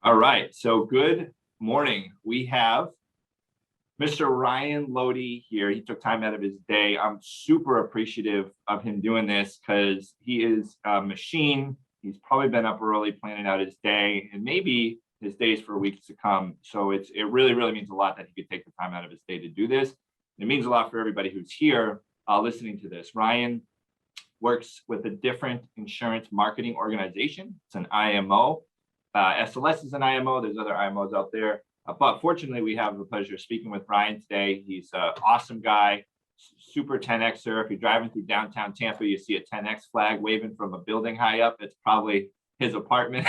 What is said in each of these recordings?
All right, so good morning. We have Mr. Ryan Lode here. He took time out of his day. I'm super appreciative of him doing this because he is a machine. He's probably been up early planning out his day and maybe his days for weeks to come. So it really, really means a lot that he could take the time out of his day to do this. It means a lot for everybody who's here listening to this. Ryan works with a different insurance marketing organization. It's an IMO. SLS is an IMO. There's other IMOs out there. But fortunately, we have the pleasure of speaking with Ryan today. He's an awesome guy, super 10Xer. If you're driving through downtown Tampa, you see a 10X flag waving from a building high up. It's probably his apartment.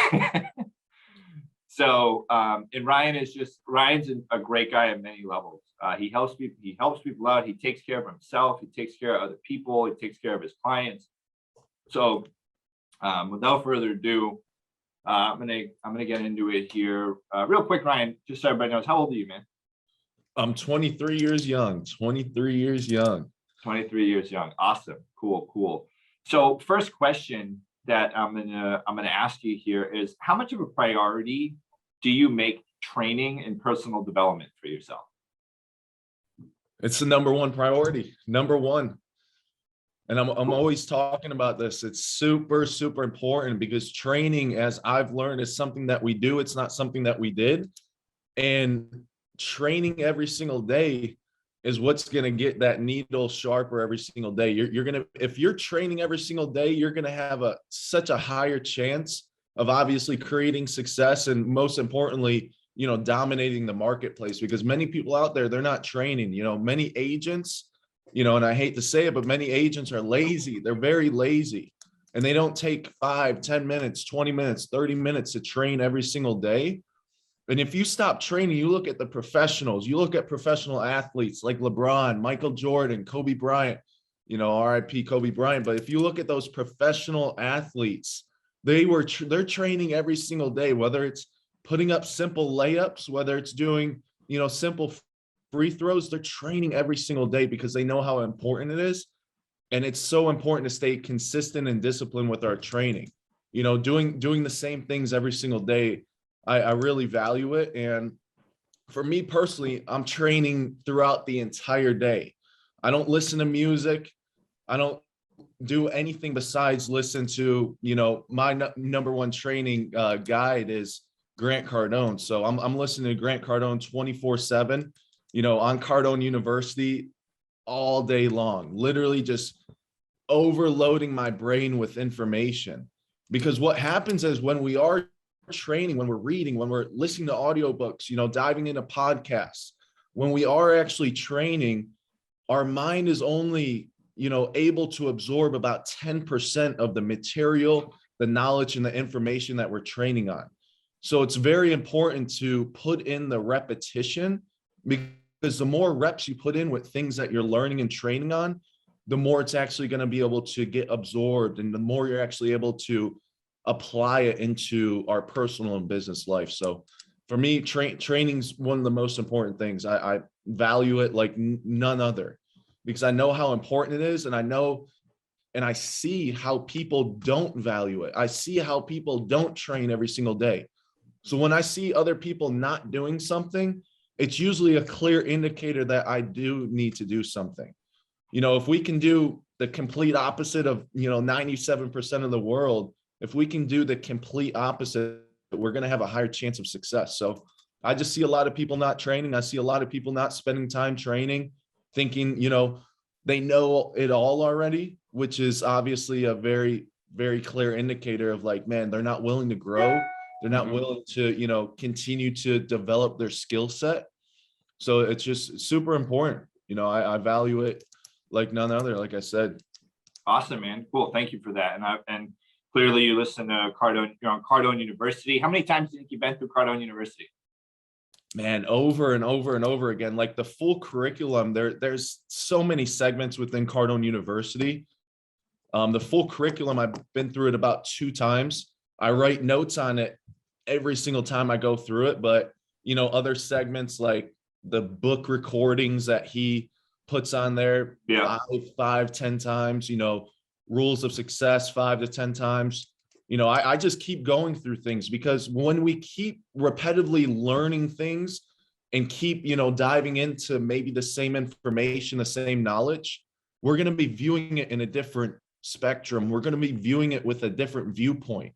So, and Ryan's a great guy at many levels. He helps people out. He takes care of himself. He takes care of other people. He takes care of his clients. So, without further ado, I'm gonna get into it here real quick. Ryan, just so everybody knows, how old are you, man? I'm 23 years young. 23 years young. 23 years young. Awesome. Cool. So first question that I'm gonna ask you here is, how much of a priority do you make training and personal development for yourself? It's the number one priority. Number one. And I'm always talking about this. It's super, super important because training, as I've learned, is something that we do. It's not something that we did. And training every single day is what's going to get that needle sharper every single day. If you're training every single day, you're going to have such a higher chance of obviously creating success. And most importantly, dominating the marketplace, because many people out there, they're not training. Many agents, and I hate to say it, but many agents are lazy. They're very lazy, and they don't take 5, 10 minutes, 20 minutes, 30 minutes to train every single day. And if you stop training, you look at the professionals, you look at professional athletes like LeBron, Michael Jordan, Kobe Bryant, RIP Kobe Bryant. But if you look at those professional athletes, they're training every single day, whether it's putting up simple layups, whether it's doing, simple free throws. They're training every single day because they know how important it is. And it's so important to stay consistent and disciplined with our training. Doing the same things every single day. I really value it. And for me personally, I'm training throughout the entire day. I don't listen to music. I don't do anything besides listen to, my number one training guide is Grant Cardone. So I'm listening to Grant Cardone 24/7. On Cardone University all day long, literally just overloading my brain with information. Because what happens is when we are training, when we're reading, when we're listening to audiobooks, diving into podcasts, when we are actually training, our mind is only, able to absorb about 10% of the material, the knowledge, and the information that we're training on. So it's very important to put in the repetition, because the more reps you put in with things that you're learning and training on, the more it's actually going to be able to get absorbed, and the more you're actually able to apply it into our personal and business life. So for me, training's one of the most important things. I value it like none other, because I know how important it is, and I know and I see how people don't value it. I see how people don't train every single day. So when I see other people not doing something, it's usually a clear indicator that I do need to do something. If we can do the complete opposite of, 97% of the world, if we can do the complete opposite, we're going to have a higher chance of success. So I just see a lot of people not training. I see a lot of people not spending time training, thinking, they know it all already, which is obviously a very, very clear indicator of like, man, they're not willing to grow. They're not willing to, continue to develop their skill set. So it's just super important. I value it like none other, like I said. Awesome, man. Cool. Thank you for that. And clearly you listen to Cardone, you're on Cardone University. How many times do you think you've been through Cardone University? Man, over and over and over again, like the full curriculum, there's so many segments within Cardone University. The full curriculum, I've been through it about 2 times. I write notes on it every single time I go through it, but other segments like the book recordings that he puts on there, 5, 10 times, rules of success 5 to 10 times. I just keep going through things, because when we keep repetitively learning things and keep, diving into maybe the same information, the same knowledge, we're going to be viewing it in a different spectrum. We're going to be viewing it with a different viewpoint.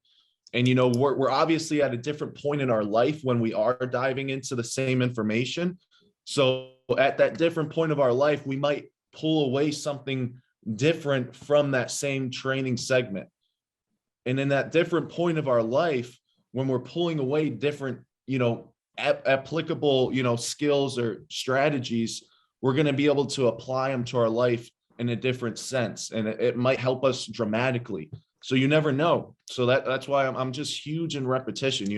And, we're obviously at a different point in our life when we are diving into the same information. So at that different point of our life, we might pull away something different from that same training segment. And in that different point of our life, when we're pulling away different, applicable, skills or strategies, we're going to be able to apply them to our life in a different sense. And it might help us dramatically. So you never know. So that's why I'm just huge in repetition,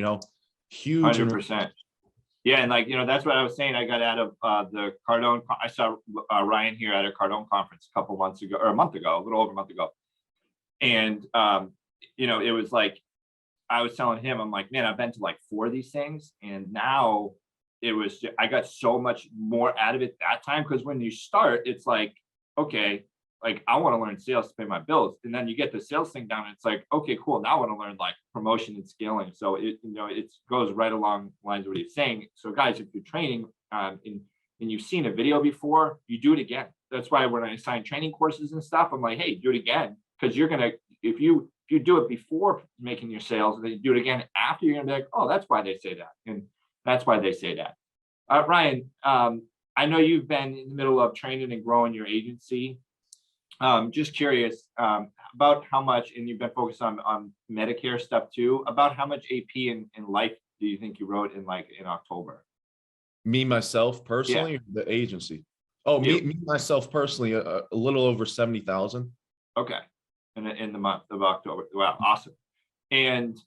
huge. 100%. Yeah. And that's what I was saying. I got out of the Cardone. I saw Ryan here at a Cardone conference a couple months ago, or a month ago, a little over a month ago. And, it was like, I was telling him, I'm like, man, I've been to like 4 of these things. And now I got so much more out of it that time. Cause when you start, it's like, okay, like I want to learn sales to pay my bills. And then you get the sales thing down. And it's like, okay, cool. Now I want to learn like promotion and scaling. So it goes right along the lines of what he's saying. So guys, if you're training and you've seen a video before, you do it again. That's why when I assign training courses and stuff, I'm like, hey, do it again. Cause you're going to, if you do it before making your sales, and then you do it again after, you're gonna be like, oh, that's why they say that. And that's why they say that. Ryan, I know you've been in the middle of training and growing your agency. Just curious about how much, and you've been focused on Medicare stuff too, about how much AP in life do you think you wrote in October? Me, myself personally, Yeah. or the agency? Oh, me myself personally, a little over 70,000. Okay. In the month of October. Wow, awesome. And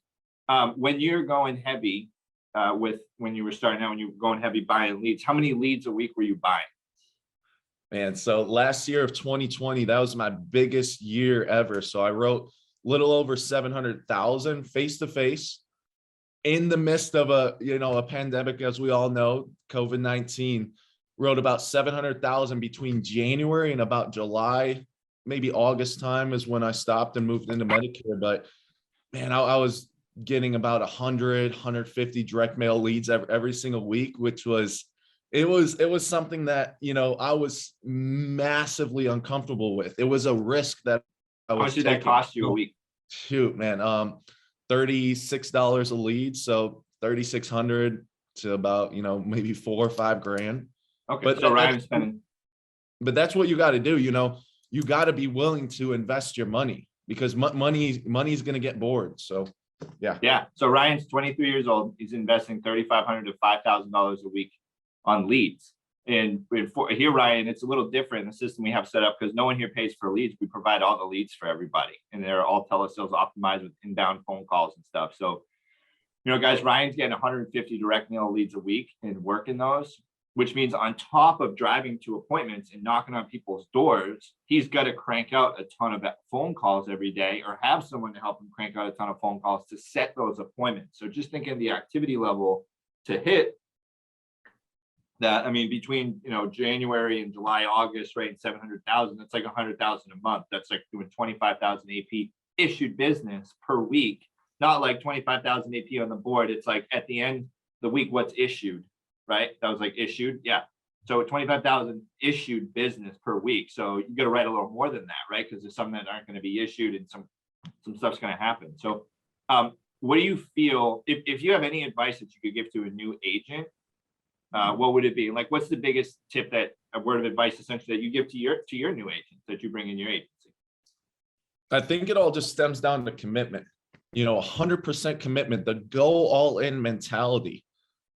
when you're going heavy when you were starting out, when you were going heavy buying leads, how many leads a week were you buying? And so last year of 2020, that was my biggest year ever. So I wrote a little over 700,000 face-to-face in the midst of a pandemic, as we all know, COVID-19. Wrote about 700,000 between January and about July, maybe August time is when I stopped and moved into Medicare. But man, I was getting about 100, 150 direct mail leads every single week, which was, it was something that, I was massively uncomfortable with. It was a risk that I was How much did taking. that cost you a week? Shoot, man, $36 a lead. So 3,600 to about, maybe $4 or $5 grand. Okay. But So Ryan's spending. But that's what you got to do. You got to be willing to invest your money, because money's going to get bored. So yeah. Yeah. So Ryan's 23 years old. He's investing $3,500 to $5,000 a week on leads. And here, Ryan, it's a little different in the system we have set up, because no one here pays for leads. We provide all the leads for everybody, and they're all telesales optimized with inbound phone calls and stuff. So, guys, Ryan's getting 150 direct mail leads a week and working those, which means on top of driving to appointments and knocking on people's doors, he's got to crank out a ton of phone calls every day, or have someone to help him crank out a ton of phone calls to set those appointments. So just thinking the activity level to hit that, between, January and July, August, right, and 700,000, that's like 100,000 a month. That's like doing 25,000 AP issued business per week, not like 25,000 AP on the board. It's like at the end of the week, what's issued. Right? That was like issued. Yeah. So 25,000 issued business per week. So you got to write a little more than that, right? Because there's some that aren't going to be issued, and some stuff's going to happen. So what do you feel, if you have any advice that you could give to a new agent, what would it be? Like, what's the biggest tip, a word of advice essentially that you give to your new agents that you bring in your agency? I think it all just stems down to commitment, 100% commitment, the go all in mentality.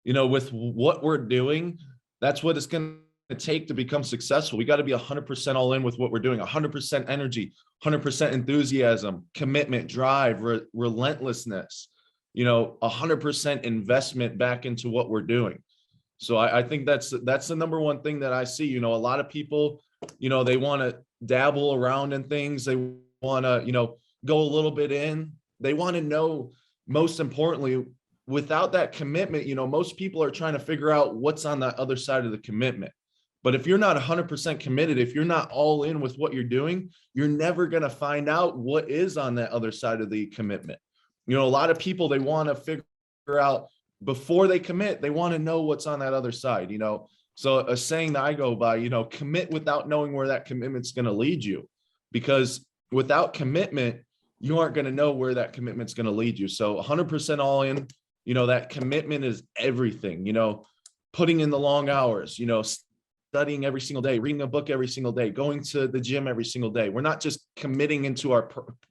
With what we're doing, that's what it's going to take to become successful. We got to be 100% all in with what we're doing, 100% energy, 100% enthusiasm, commitment, drive, relentlessness, 100% investment back into what we're doing. So I think that's the number one thing that I see. A lot of people, they want to dabble around in things. They want to, go a little bit in. They want to know, most importantly, without that commitment, most people are trying to figure out what's on the other side of the commitment. But if you're not 100% committed, if you're not all in with what you're doing, you're never going to find out what is on that other side of the commitment. A lot of people, they want to figure out before they commit, they want to know what's on that other side, So a saying that I go by, commit without knowing where that commitment's going to lead you, because without commitment, you aren't going to know where that commitment's going to lead you. So 100% all in, that commitment is everything, putting in the long hours, studying every single day, reading a book every single day, going to the gym every single day. We're not just committing into our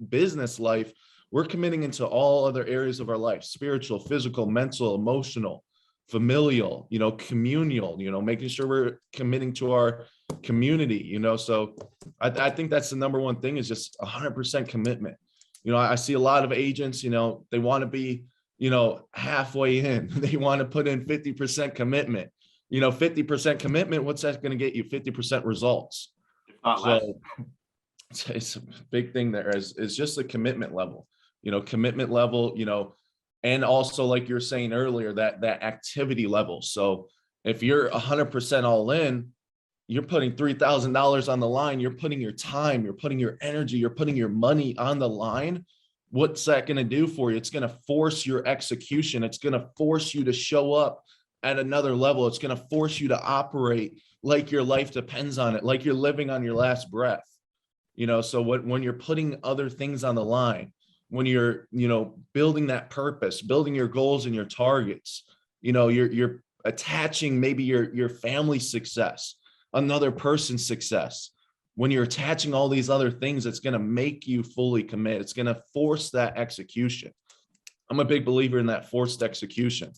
business life. We're committing into all other areas of our life: spiritual, physical, mental, emotional, familial, communal, making sure we're committing to our community, So I think that's the number one thing, is just 100% commitment. I see a lot of agents, they want to be, halfway in. They want to put in 50% commitment. 50% commitment, what's that going to get you? 50% results. If not less. So it's a big thing there is just the commitment level, commitment level, and also, like you're saying earlier, that activity level. So if you're 100% all in, you're putting $3,000 on the line, you're putting your time, you're putting your energy, you're putting your money on the line. What's that going to do for you? It's going to force your execution. It's going to force you to show up at another level. It's going to force you to operate like your life depends on it, like you're living on your last breath. So when you're putting other things on the line, when you're, building that purpose, building your goals and your targets, you're attaching maybe your family's success, another person's success. When you're attaching all these other things, it's going to make you fully commit. It's going to force that execution. I'm a big believer in that forced execution.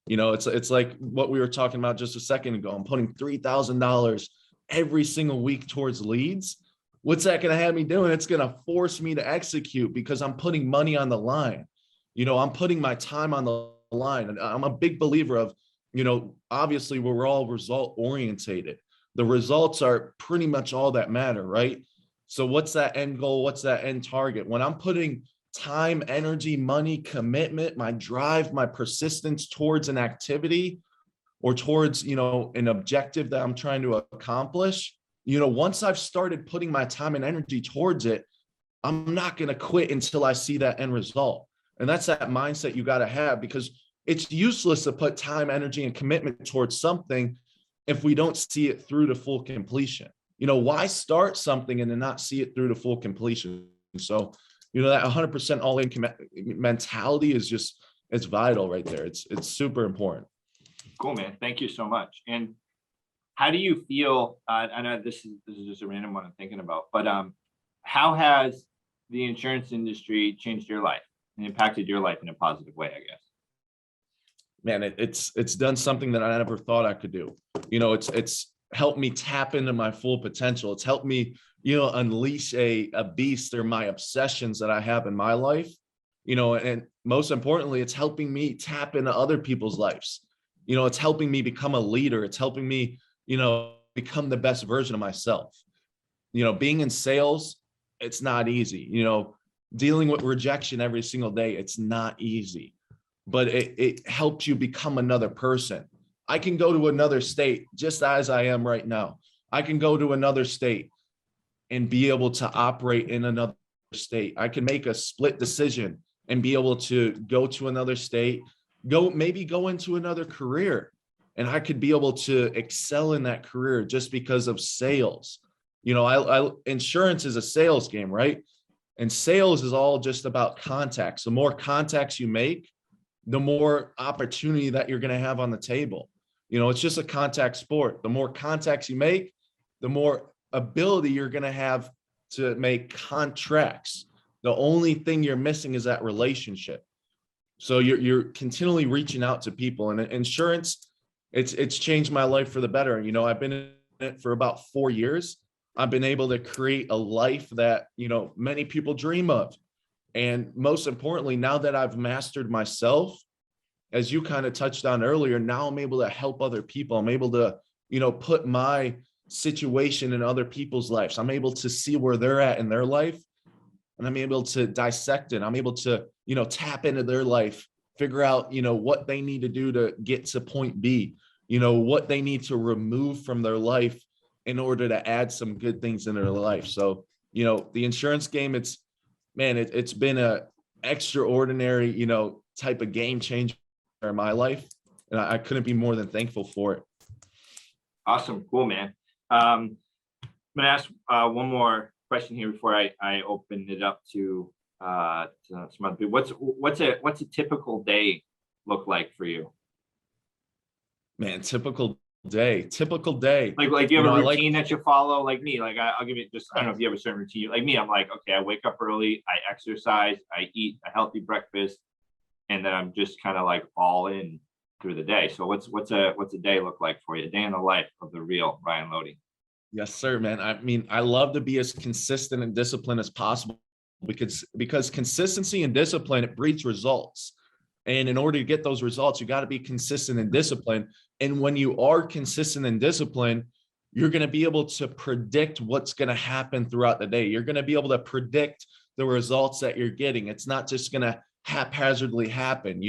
It's like what we were talking about just a second ago. I'm putting $3,000 every single week towards leads. What's that going to have me doing? It's going to force me to execute, because I'm putting money on the line. I'm putting my time on the line. And I'm a big believer of, obviously we're all result orientated. The results are pretty much all that matter, right? So what's that end goal? What's that end target? When I'm putting time, energy, money, commitment, my drive, my persistence towards an activity or towards, an objective that I'm trying to accomplish, once I've started putting my time and energy towards it, I'm not going to quit until I see that end result. And that's that mindset you got to have, because it's useless to put time, energy, and commitment towards something if we don't see it through to full completion. Why start something and then not see it through to full completion? So, that 100% all in mentality is just, it's vital right there. It's super important. Cool, man. Thank you so much. And how do you feel? I know this is just a random one I'm thinking about, but how has the insurance industry changed your life and impacted your life in a positive way, I guess? Man, it's done something that I never thought I could do. It's helped me tap into my full potential. It's helped me, unleash a beast, or my obsessions that I have in my life, and most importantly, it's helping me tap into other people's lives. It's helping me become a leader. It's helping me, become the best version of myself. Being in sales, it's not easy. Dealing with rejection every single day, it's not easy, but it helps you become another person. I can go to another state just as I am right now. I can go to another state and be able to operate in another state. I can make a split decision and be able to go to another state, maybe go into another career, and I could be able to excel in that career just because of sales. Insurance is a sales game, right? And sales is all just about contacts. The more contacts you make, the more opportunity that you're going to have on the table. It's just a contact sport. The more contacts you make, the more ability you're going to have to make contracts. The only thing you're missing is that relationship. So you're continually reaching out to people, and insurance, it's changed my life for the better. I've been in it for about 4 years. I've been able to create a life that, many people dream of. And most importantly, now that I've mastered myself, as you kind of touched on earlier, now I'm able to help other people. I'm able to, put my situation in other people's lives. I'm able to see where they're at in their life, and I'm able to dissect it. I'm able to, tap into their life, figure out, what they need to do to get to point B, what they need to remove from their life in order to add some good things in their life. So, the insurance game, it's been extraordinary, type of game changer in my life. And I couldn't be more than thankful for it. Awesome. Cool, man. I'm gonna ask one more question here before I open it up to some other people. What's a typical day look like for you? Man, typical day. Like you have a I routine that you follow, like me. Like I'll give you just, I don't know if you have a certain routine. Like me, I'm like, okay, I wake up early, I exercise, I eat a healthy breakfast, and then I'm just kind of like all in through the day. So what's a day look like for you? A day in the life of the real Ryan Lode. Yes, sir, man. I mean, I love to be as consistent and disciplined as possible because consistency and discipline, it breeds results. And in order to get those results, you got to be consistent and disciplined. And when you are consistent and disciplined, you're going to be able to predict what's going to happen throughout the day. You're going to be able to predict the results that you're getting. It's not just going to haphazardly happen.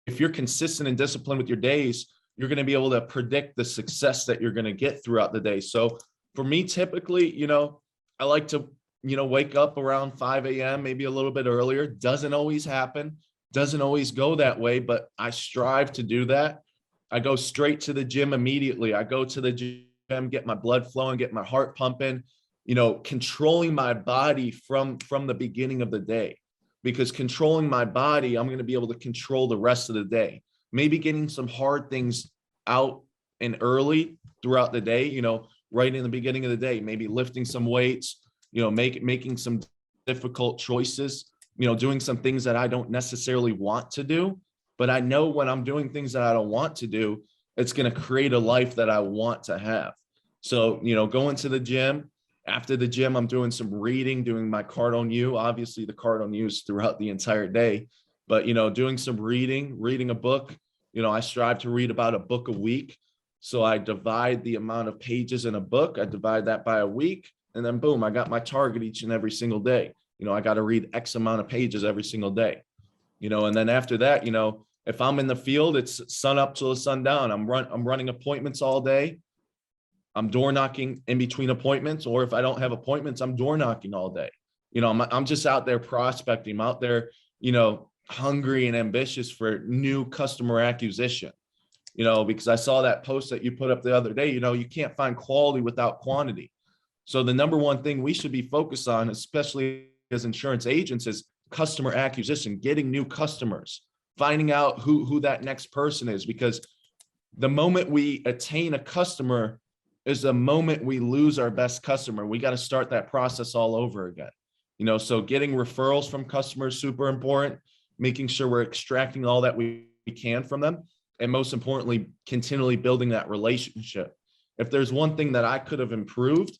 If you're consistent and disciplined with your days, you're going to be able to predict the success that you're going to get throughout the day. So for me, typically, I like to, wake up around 5 a.m., maybe a little bit earlier. Doesn't always happen, doesn't always go that way, but I strive to do that. I go straight to the gym immediately. I go to the gym, get my blood flowing, get my heart pumping, controlling my body from the beginning of the day, because controlling my body, I'm going to be able to control the rest of the day. Maybe getting some hard things out and early throughout the day, right in the beginning of the day, maybe lifting some weights, making some difficult choices, doing some things that I don't necessarily want to do. But I know when I'm doing things that I don't want to do, it's going to create a life that I want to have. So, going to the gym. After the gym, I'm doing some reading, doing my card on you. Obviously, the card on you is throughout the entire day. But, doing some reading a book. I strive to read about a book a week. So I divide the amount of pages in a book. I divide that by a week. And then boom, I got my target each and every single day. I got to read X amount of pages every single day. And then after that, if I'm in the field, it's sun up till the sun down. I'm running appointments all day. I'm door knocking in between appointments, or if I don't have appointments, I'm door knocking all day. I'm just out there prospecting. I'm out there, hungry and ambitious for new customer acquisition, because I saw that post that you put up the other day. You can't find quality without quantity. So the number one thing we should be focused on, especially as insurance agents, is customer acquisition, getting new customers, finding out who that next person is, because the moment we attain a customer is the moment we lose our best customer. We got to start that process all over again. So getting referrals from customers, super important, making sure we're extracting all that we can from them. And most importantly, continually building that relationship. If there's one thing that I could have improved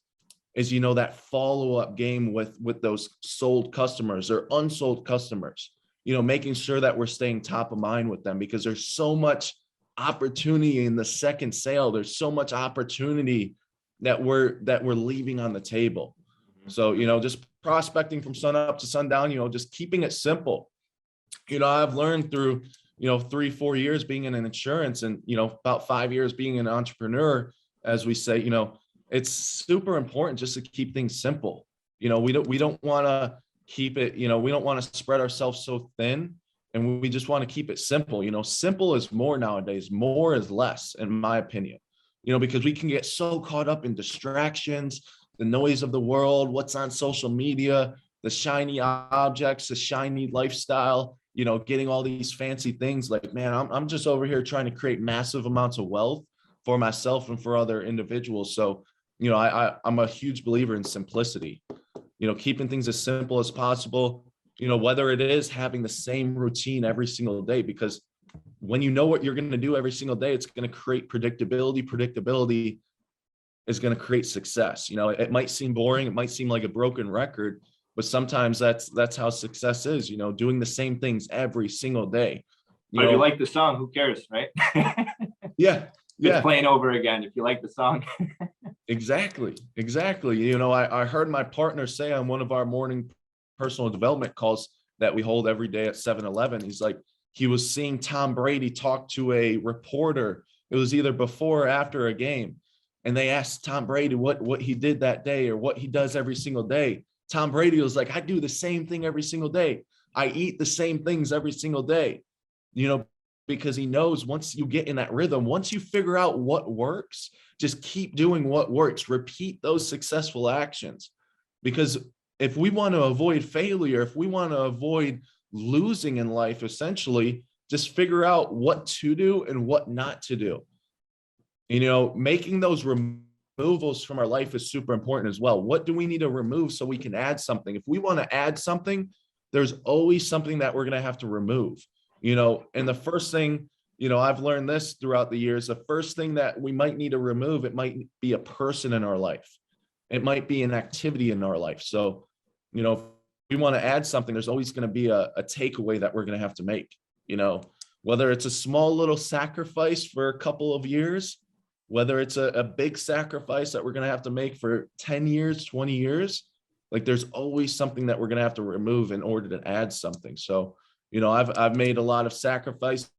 is, that follow-up game with those sold customers or unsold customers, making sure that we're staying top of mind with them, because there's so much opportunity in the second sale. There's so much opportunity that we're leaving on the table. So, just prospecting from sun up to sundown, just keeping it simple. I've learned through, 3-4 years being in an insurance and, about 5 years being an entrepreneur, as we say, it's super important just to keep things simple. We don't want to keep it, we don't want to spread ourselves so thin, and we just want to keep it simple. Simple is more nowadays. More is less, in my opinion, because we can get so caught up in distractions, the noise of the world, what's on social media, the shiny objects, the shiny lifestyle, getting all these fancy things. Like, man, I'm just over here trying to create massive amounts of wealth for myself and for other individuals. So, I'm a huge believer in simplicity, keeping things as simple as possible, whether it is having the same routine every single day, because when you know what you're going to do every single day, it's going to create predictability. Predictability is going to create success. It might seem boring. It might seem like a broken record, but sometimes that's how success is, doing the same things every single day. But if you like the song, who cares, right? Yeah. It's playing over again if you like the song. Exactly. I heard my partner say on one of our morning personal development calls that we hold every day at 7-Eleven, he's like, he was seeing Tom Brady talk to a reporter. It was either before or after a game. And they asked Tom Brady what he did that day or what he does every single day. Tom Brady was like, I do the same thing every single day. I eat the same things every single day, you know, because he knows once you get in that rhythm, once you figure out what works, just keep doing what works, repeat those successful actions. Because if we want to avoid failure, if we want to avoid losing in life, essentially, just figure out what to do and what not to do. You know, making those removals from our life is super important as well. What do we need to remove so we can add something? If we want to add something, there's always something that we're going to have to remove, you know. And the first thing, you know, I've learned this throughout the years, the first thing that we might need to remove, it might be a person in our life. It might be an activity in our life. So, you know, if we want to add something, there's always going to be a takeaway that we're going to have to make, you know, whether it's a small little sacrifice for a couple of years, whether it's a big sacrifice that we're going to have to make for 10 years, 20 years, like there's always something that we're going to have to remove in order to add something. So, you know, I've made a lot of sacrifices,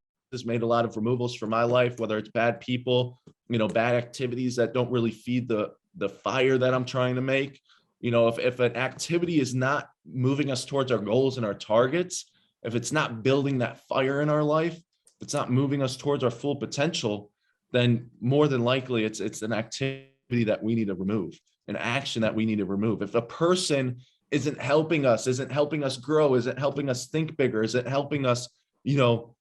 made a lot of removals for my life, whether it's bad people, you know, bad activities that don't really feed the fire that I'm trying to make. You know, if an activity is not moving us towards our goals and our targets, if it's not building that fire in our life, if it's not moving us towards our full potential, then more than likely it's an activity that we need to remove, an action that we need to remove. If a person isn't helping us grow, isn't helping us think bigger, isn't helping us, you know,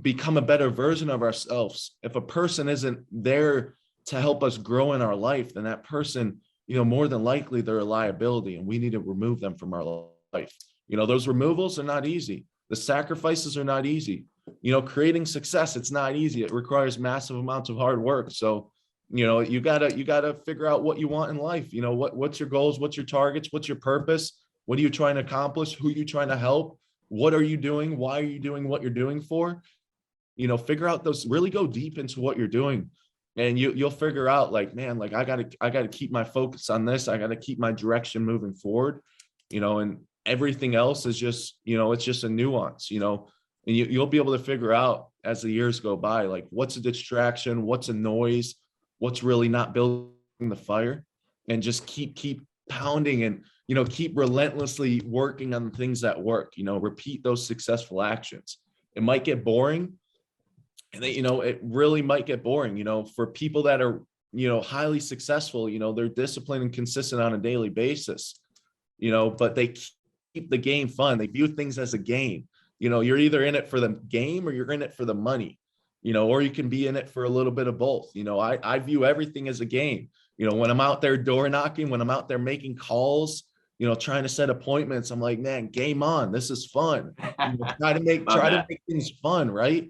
become a better version of ourselves, if a person isn't there to help us grow in our life, then that person, you know, more than likely they're a liability and we need to remove them from our life. You know, those removals are not easy. The sacrifices are not easy. You know, creating success, it's not easy. It requires massive amounts of hard work. So, you know, you gotta figure out what you want in life. You know, what's your goals, what's your targets, what's your purpose, what are you trying to accomplish, who are you trying to help, what are you doing, why are you doing what you're doing for? You know, figure out those, really go deep into what you're doing. And you'll figure out, like, man, like I gotta keep my focus on this. I gotta keep my direction moving forward, you know, and everything else is just, you know, it's just a nuance, you know. And you'll be able to figure out as the years go by, like what's a distraction, what's a noise, what's really not building the fire, and just keep pounding and, you know, keep relentlessly working on the things that work, you know, repeat those successful actions. It might get boring, and you know, it really might get boring, you know, for people that are, you know, highly successful, you know, they're disciplined and consistent on a daily basis, you know, but they keep the game fun. They view things as a game. You know, you're either in it for the game or you're in it for the money, you know, or you can be in it for a little bit of both. You know, I view everything as a game. You know, when I'm out there door knocking, when I'm out there making calls, you know, trying to set appointments, I'm like, man, game on. This is fun. You know, try to make things fun, right?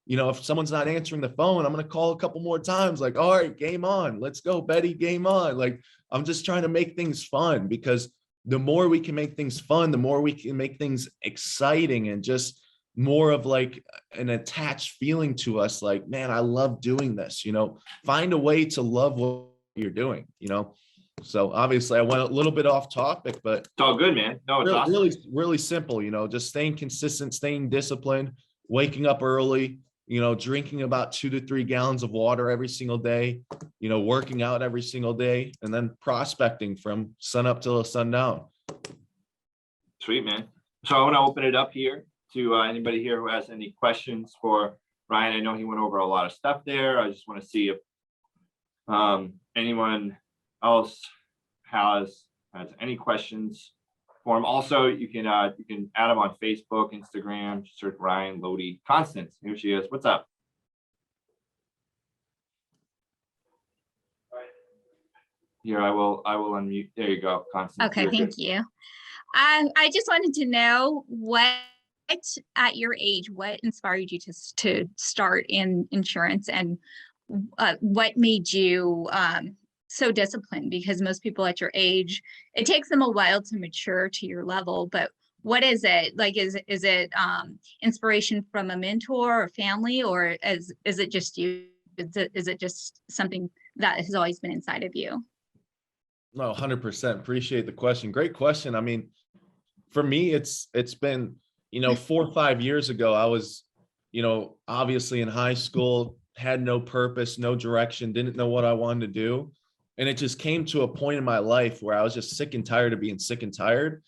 You know, if someone's not answering the phone, I'm going to call a couple more times, like, all right, game on. Let's go, Betty, game on. Like, I'm just trying to make things fun, because the more we can make things fun, the more we can make things exciting and just more of like an attached feeling to us. Like, man, I love doing this, you know, find a way to love what you're doing, you know? So obviously I went a little bit off topic, but It's all good, man. No, it's really, awesome. really simple, you know, just staying consistent, staying disciplined, waking up early, you know, drinking about 2 to 3 gallons of water every single day, you know, working out every single day, and then prospecting from sun up till sundown. Sweet, man. So I want to open it up here to anybody here who has any questions for Ryan. I know he went over a lot of stuff there. I just want to see if anyone else has any questions for him. Also, you can add him on Facebook, Instagram, search Ryan Lode. Constance, here she is. What's up? Here, I will unmute. There you go, Constance. Okay, thank you. I just wanted to know what at your age, what inspired you to start in insurance, and what made you so disciplined? Because most people at your age, it takes them a while to mature to your level, but what is it like? Is it inspiration from a mentor or family, or is it just you? Is it just something that has always been inside of you? No, 100%. Appreciate the question. Great question. I mean, for me, it's been, you know, 4 or 5 years ago, I was, you know, obviously in high school, had no purpose, no direction, didn't know what I wanted to do. And it just came to a point in my life where I was just sick and tired of being sick and tired.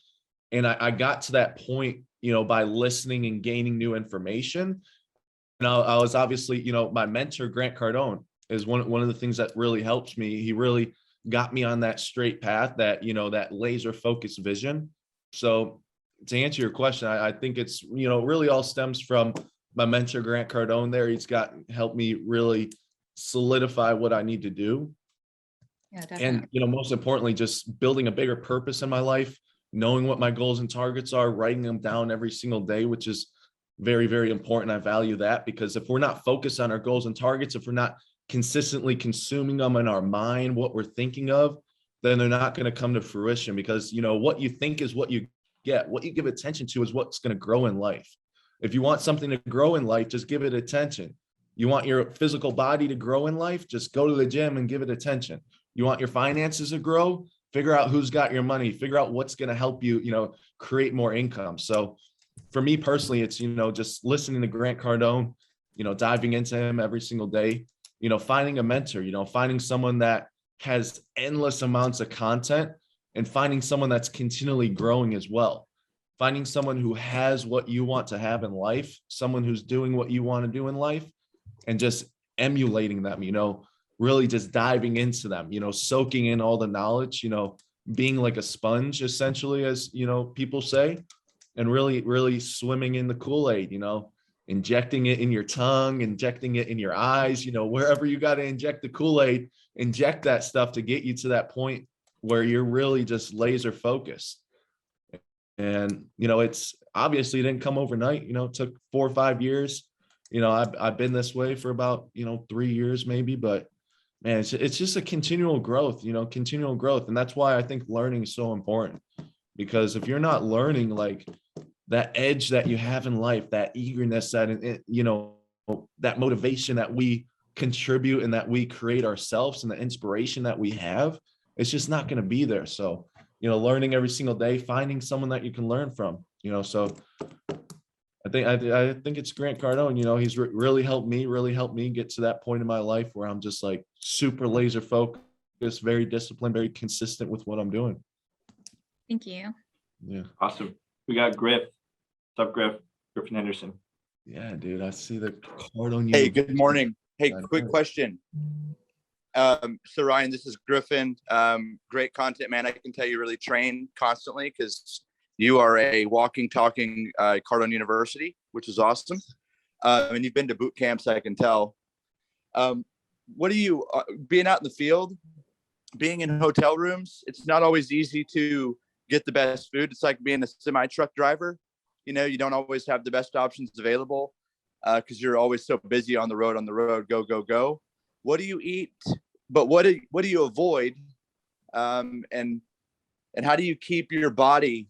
And I got to that point, by listening and gaining new information. And I was obviously, my mentor, Grant Cardone, is one of the things that really helped me. He really got me on that straight path, that, that laser focused vision. So to answer your question, I think it's, really all stems from my mentor, Grant Cardone there. He's helped me really solidify what I need to do. Yeah, definitely. And, most importantly, just building a bigger purpose in my life, knowing what my goals and targets are, writing them down every single day, which is very, very important. I value that, because if we're not focused on our goals and targets, if we're not consistently consuming them in our mind, what we're thinking of, then they're not going to come to fruition, because, what you think is what you get. What you give attention to is what's going to grow in life. If you want something to grow in life, just give it attention. You want your physical body to grow in life, just go to the gym and give it attention. You want your finances to grow, figure out who's got your money, figure out what's going to help you, create more income. So for me personally, it's, just listening to Grant Cardone, diving into him every single day, finding a mentor, finding someone that has endless amounts of content, and finding someone that's continually growing as well. Finding someone who has what you want to have in life, someone who's doing what you want to do in life, and just emulating them, really just diving into them, soaking in all the knowledge, being like a sponge, essentially, as, people say, and really, really swimming in the Kool-Aid, injecting it in your tongue, injecting it in your eyes, wherever you got to inject the Kool-Aid, inject that stuff to get you to that point where you're really just laser focused. And, it's obviously, it didn't come overnight, it took 4 or 5 years. I've been this way for about, 3 years maybe, but man, it's just a continual growth. And that's why I think learning is so important, because if you're not learning, like, that edge that you have in life, that eagerness, that motivation that we contribute and that we create ourselves, and the inspiration that we have, it's just not going to be there. So, learning every single day, finding someone that you can learn from, so I think it's Grant Cardone. He's really helped me get to that point in my life where I'm just like super laser focused, very disciplined, very consistent with what I'm doing. Thank you. Yeah. Awesome. We got Griff. What's up, Griff? Griffin Henderson. Yeah, dude. I see the Cardone. Hey, good morning. Hey, quick question. So Ryan, this is Griffin. Great content, man. I can tell you really train constantly, because you are a walking, talking Cardone University, which is awesome. And you've been to boot camps, I can tell. What do you, being out in the field, being in hotel rooms, it's not always easy to get the best food. It's like being a semi-truck driver. You don't always have the best options available because you're always so busy on the road, go, go, go. What do you eat? But what do you avoid? And how do you keep your body,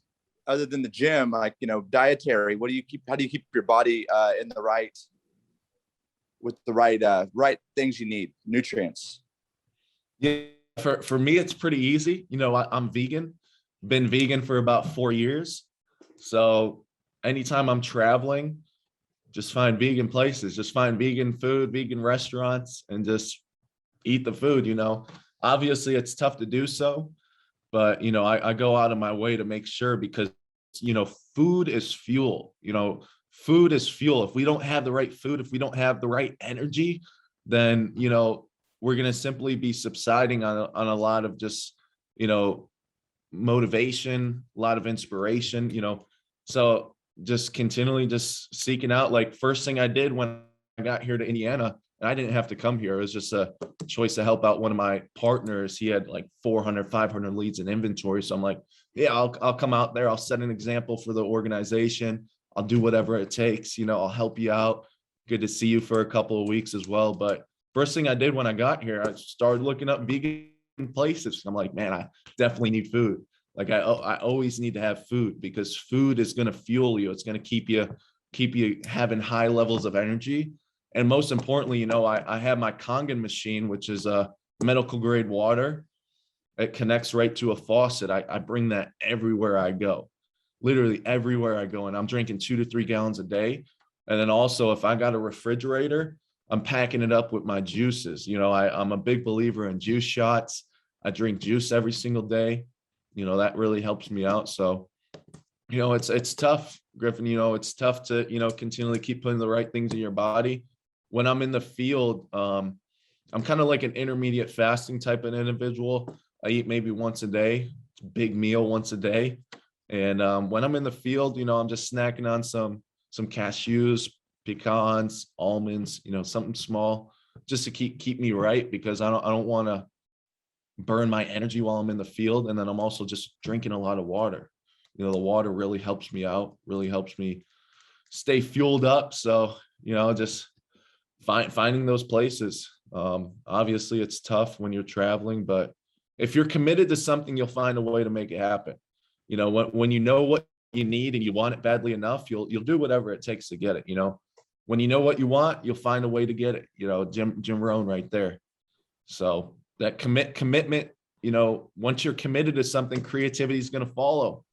other than the gym, like, dietary, how do you keep your body in the right, with the right things you need, nutrients? Yeah, for me, it's pretty easy. I'm vegan, been vegan for about 4 years. So anytime I'm traveling, just find vegan places, just find vegan food, vegan restaurants, and just eat the food. Obviously it's tough to do so, but, I go out of my way to make sure, because, food is fuel. Food is fuel. If we don't have the right food, if we don't have the right energy, then, we're going to simply be subsiding on a lot of just, motivation, a lot of inspiration, so just continually just seeking out. Like, first thing I did when I got here to Indiana, and I didn't have to come here, it was just a choice to help out one of my partners. He had like 400, 500 leads in inventory. So I'm like, yeah, I'll come out there. I'll set an example for the organization. I'll do whatever it takes. I'll help you out. Good to see you for a couple of weeks as well. But first thing I did when I got here, I started looking up vegan places. I'm like, man, I definitely need food. Like, I always need to have food, because food is going to fuel you. It's going to keep you having high levels of energy. And most importantly, I have my Kangen machine, which is a medical grade water. It connects right to a faucet. I bring that everywhere I go, literally everywhere I go. And I'm drinking 2 to 3 gallons a day. And then also, if I got a refrigerator, I'm packing it up with my juices. I'm a big believer in juice shots. I drink juice every single day. That really helps me out. So, it's tough, Griffin, it's tough to, continually keep putting the right things in your body. When I'm in the field, I'm kind of like an intermediate fasting type of individual. I eat maybe once a day, big meal once a day. And when I'm in the field, I'm just snacking on some cashews, pecans, almonds, something small just to keep me right, because I don't want to burn my energy while I'm in the field. And then I'm also just drinking a lot of water. The water really helps me out, really helps me stay fueled up. So, just finding those places. Obviously it's tough when you're traveling, but if you're committed to something, you'll find a way to make it happen. When you know what you need and you want it badly enough, you'll do whatever it takes to get it. When you know what you want, you'll find a way to get it. Jim Rohn right there. So that commitment, once you're committed to something, creativity is going to follow.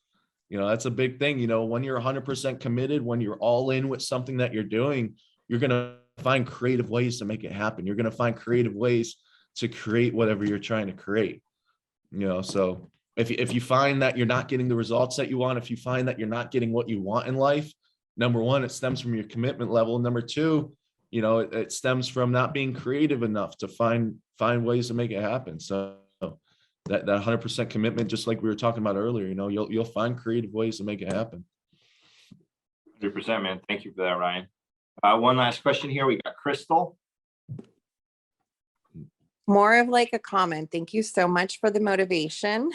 That's a big thing. When you're 100% committed, when you're all in with something that you're doing, you're going to find creative ways to make it happen. You're going to find creative ways to create whatever you're trying to create. So if you find that you're not getting the results that you want, if you find that you're not getting what you want in life, number one, it stems from your commitment level. Number two, it stems from not being creative enough to find ways to make it happen. So that 100% commitment, just like we were talking about earlier, you'll find creative ways to make it happen. 100%, man. Thank you for that, Ryan. One last question here. We got Crystal. More of like a comment. Thank you so much for the motivation.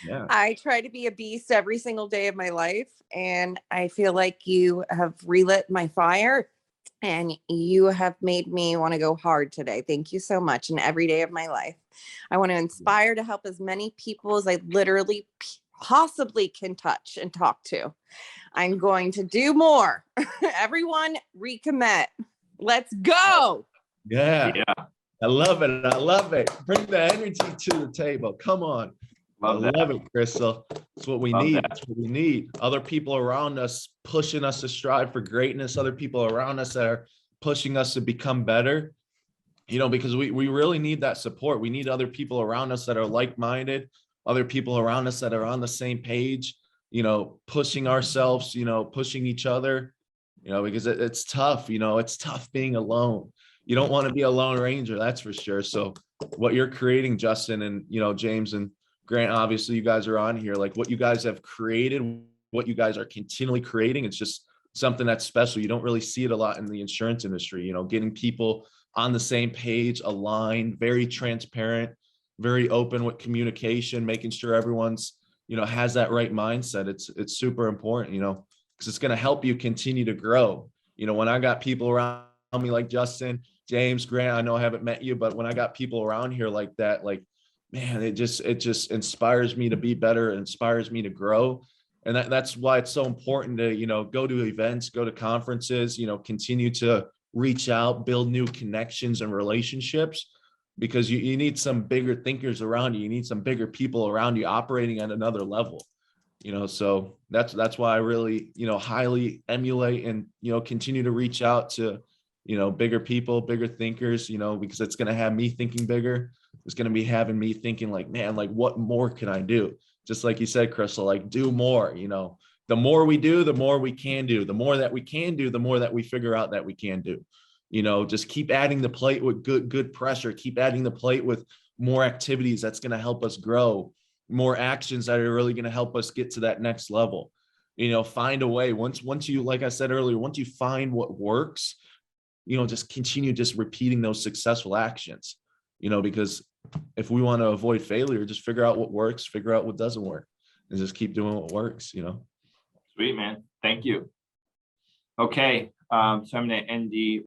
Yeah. I try to be a beast every single day of my life, and I feel like you have relit my fire and you have made me want to go hard today. Thank you so much. And every day of my life, I want to inspire to help as many people as I literally possibly can touch and talk to. I'm going to do more. Everyone recommit. Let's go. Yeah. Yeah. I love it. I love it. Bring the energy to the table. Come on. Love that. Love it, Crystal. It's what we Love need. that. It's what we need. Other people around us pushing us to strive for greatness. Other people around us that are pushing us to become better. Because we really need that support. We need other people around us that are like-minded, other people around us that are on the same page, pushing ourselves, pushing each other, because it's tough. It's tough being alone. You don't want to be a lone ranger, that's for sure. So what you're creating, Justin, and James and Grant, obviously you guys are on here, like what you guys have created, what you guys are continually creating, it's just something that's special. You don't really see it a lot in the insurance industry, getting people on the same page, aligned, very transparent, very open with communication, making sure everyone's, has that right mindset. It's super important, because it's going to help you continue to grow. When I got people around me like Justin, James, Grant, I know I haven't met you, but when I got people around here like that, like, man, it just inspires me to be better, it inspires me to grow. And that's why it's so important to, go to events, go to conferences, continue to reach out, build new connections and relationships, because you need some bigger thinkers around you. You need some bigger people around you operating at another level, so that's why I really, highly emulate and, continue to reach out to, bigger people, bigger thinkers, because it's going to have me thinking bigger. It's going to be having me thinking like, man, like what more can I do? Just like you said, Crystal, like do more, the more we do, the more we can do, the more that we can do, the more that we figure out that we can do, just keep adding the plate with good pressure, keep adding the plate with more activities. That's going to help us grow, more actions that are really going to help us get to that next level. Find a way. Once you, like I said earlier, once you find what works, just continue just repeating those successful actions, because if we want to avoid failure, just figure out what works, figure out what doesn't work, and just keep doing what works, Sweet, man. Thank you. Okay. So I'm going to end the